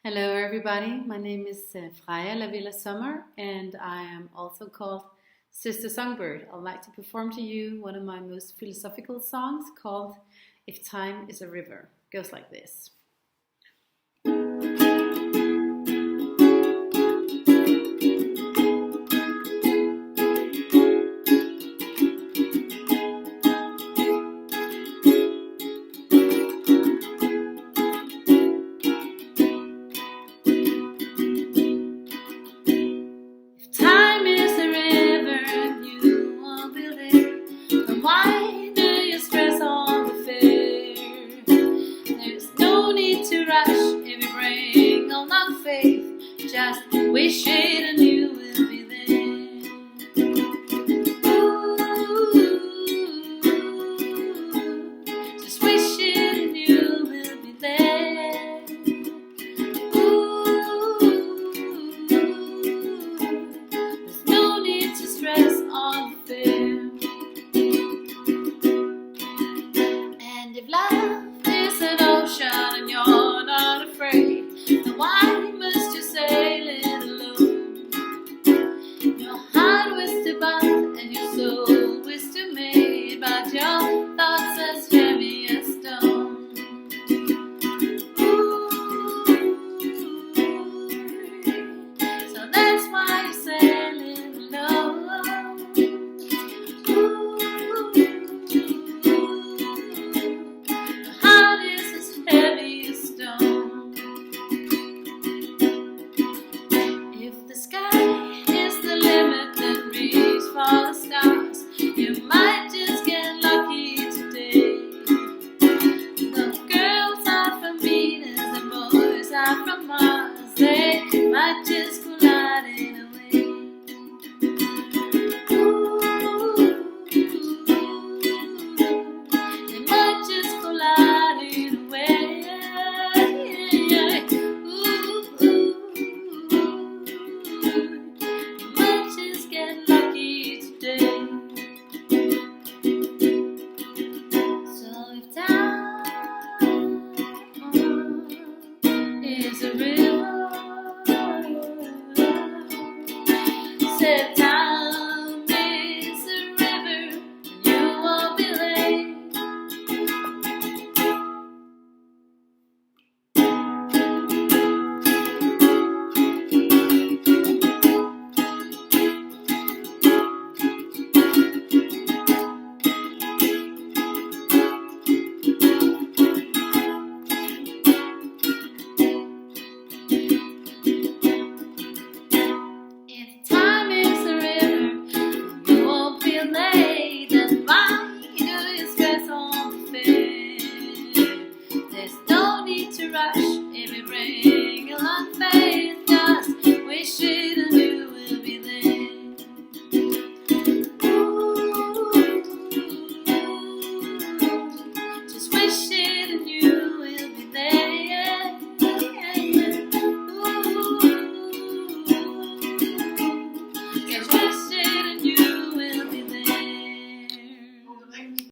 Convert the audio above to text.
Hello everybody, my name is Freya Laviella Sommer and I am also called Sister Songbird. I'd like to perform to you one of my most philosophical songs called If Time is a River. It goes like this. Time is a river and you won't be there. Then why do you stress on the fair? There's no need to rush if you bring along faith. Just wish it and you will be there. Ooh, just wish it and you will be there. Stress on fear. And if love is an ocean and you're not afraid, then why must you sail it alone? Your heart was to bind and your soul was to made, but your thoughts as heavy as stone. Ooh, so that's why you sail it alone. For stars, you might just get lucky today. The girls are from Venus and boys are from Mars. They